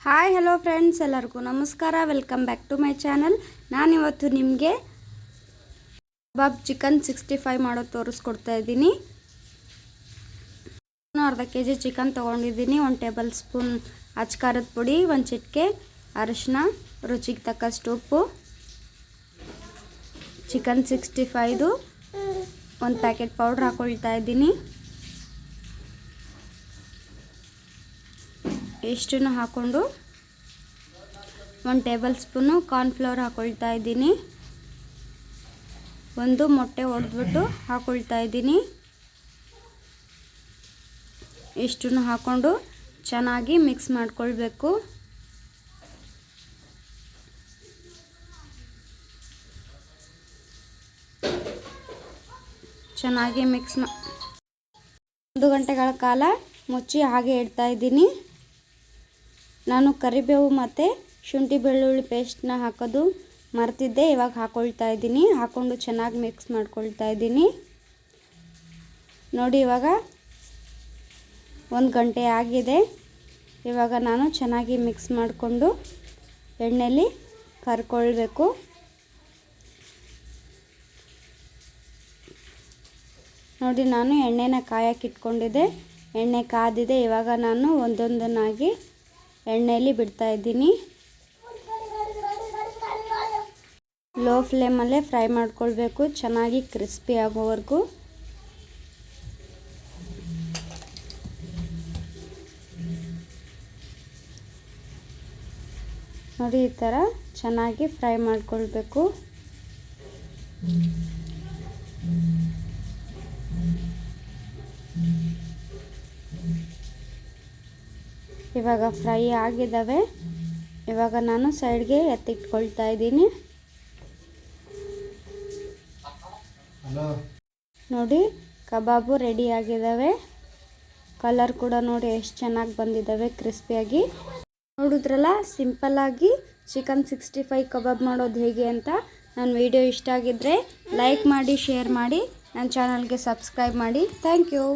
Hi hello friends, ಎಲ್ಲರಿಗೂ ನಮಸ್ಕಾರ. Welcome back to my channel. ನಾನಿವತ್ತು ನಿಮಗೆ ಕಬಾಬ್ ಚಿಕನ್ 65 ಮಾಡೋದು ತೋರಿಸ್ಕೊಡ್ತಾ ಇದ್ದೀನಿ. ಅರ್ಧ ಕೆಜಿ ಚಿಕನ್ ತೊಗೊಂಡಿದ್ದೀನಿ. 1 ಟೇಬಲ್ ಸ್ಪೂನ್ ಅಚ್ಕಾರದ ಪುಡಿ, 1 ಚಿಟಿಕೆ ಅರಿಶಿನ, ರುಚಿಗೆ ತಕ್ಕಷ್ಟು ಉಪ್ಪು, ಚಿಕನ್ 65 1 ಪ್ಯಾಕೆಟ್ ಪೌಡ್ರ್ ಹಾಕೊಳ್ತಾ ಇದ್ದೀನಿ. ಇಷ್ಟನ್ನು ಹಾಕೊಂಡು 1 ಟೇಬಲ್ ಸ್ಪೂನು ಕಾರ್ನ್ಫ್ಲವರ್ ಹಾಕೊಳ್ತಾ ಇದ್ದೀನಿ. 1 ಮೊಟ್ಟೆ ಒಡೆದ್ಬಿಟ್ಟು ಹಾಕೊಳ್ತಾ ಇದ್ದೀನಿ. ಇಷ್ಟನ್ನು ಹಾಕೊಂಡು ಚೆನ್ನಾಗಿ ಮಿಕ್ಸ್ ಮಾಡ್ಕೊಳ್ಬೇಕು. ಚೆನ್ನಾಗಿ ಮಿಕ್ಸ್ 1 ಗಂಟೆಗಳ ಕಾಲ ಮುಚ್ಚಿ ಹಾಗೆ ಇಡ್ತಾ ಇದ್ದೀನಿ. ನಾನು ಕರಿಬೇವು ಮತ್ತು ಶುಂಠಿ ಬೆಳ್ಳುಳ್ಳಿ ಪೇಸ್ಟ್ನ ಹಾಕೋದು ಮರ್ತಿದ್ದೆ, ಇವಾಗ ಹಾಕೊಳ್ತಾ ಇದ್ದೀನಿ. ಹಾಕೊಂಡು ಚೆನ್ನಾಗಿ ಮಿಕ್ಸ್ ಮಾಡ್ಕೊಳ್ತಾ ಇದ್ದೀನಿ. ನೋಡಿ, ಇವಾಗ 1 ಗಂಟೆ ಆಗಿದೆ. ಇವಾಗ ನಾನು ಚೆನ್ನಾಗಿ ಮಿಕ್ಸ್ ಮಾಡಿಕೊಂಡು ಎಣ್ಣೆಯಲ್ಲಿ ಕರ್ಕೊಳ್ಬೇಕು. ನೋಡಿ, ನಾನು ಎಣ್ಣೆನ ಕಾಯಕ್ಕೆ ಇಟ್ಕೊಂಡಿದ್ದೆ. ಎಣ್ಣೆ ಕಾದಿದೆ. ಇವಾಗ ನಾನು ಒಂದೊಂದನ್ನಾಗಿ ಎಣ್ಣೆಯಲ್ಲಿ ಬಿಡ್ತಾ ಇದ್ದೀನಿ. ಲೋ ಫ್ಲೇಮಲ್ಲೇ ಫ್ರೈ ಮಾಡ್ಕೊಳ್ಬೇಕು, ಚೆನ್ನಾಗಿ ಕ್ರಿಸ್ಪಿ ಆಗೋವರೆಗೂ. ನೋಡಿ, ಈ ಥರ ಚೆನ್ನಾಗಿ ಫ್ರೈ ಮಾಡ್ಕೊಳ್ಬೇಕು. ಇವಾಗ ಫ್ರೈ ಆಗಿದ್ದಾವೆ. ಇವಾಗ ನಾನು ಸೈಡ್ಗೆ ಎತ್ತಿಟ್ಕೊಳ್ತಾ ಇದ್ದೀನಿ. ನೋಡಿ, ಕಬಾಬು ರೆಡಿ ಆಗಿದ್ದಾವೆ. ಕಲರ್ ಕೂಡ ನೋಡಿ ಎಷ್ಟು ಚೆನ್ನಾಗಿ ಬಂದಿದ್ದಾವೆ, ಕ್ರಿಸ್ಪಿಯಾಗಿ. ನೋಡಿದ್ರಲ್ಲ, ಸಿಂಪಲ್ಲಾಗಿ ಚಿಕನ್ 65 ಕಬಾಬ್ ಮಾಡೋದು ಹೇಗೆ ಅಂತ. ನನ್ನ ವಿಡಿಯೋ ಇಷ್ಟ ಆಗಿದ್ದರೆ ಲೈಕ್ ಮಾಡಿ, ಶೇರ್ ಮಾಡಿ, ನನ್ನ ಚಾನಲ್ಗೆ ಸಬ್ಸ್ಕ್ರೈಬ್ ಮಾಡಿ. Thank you.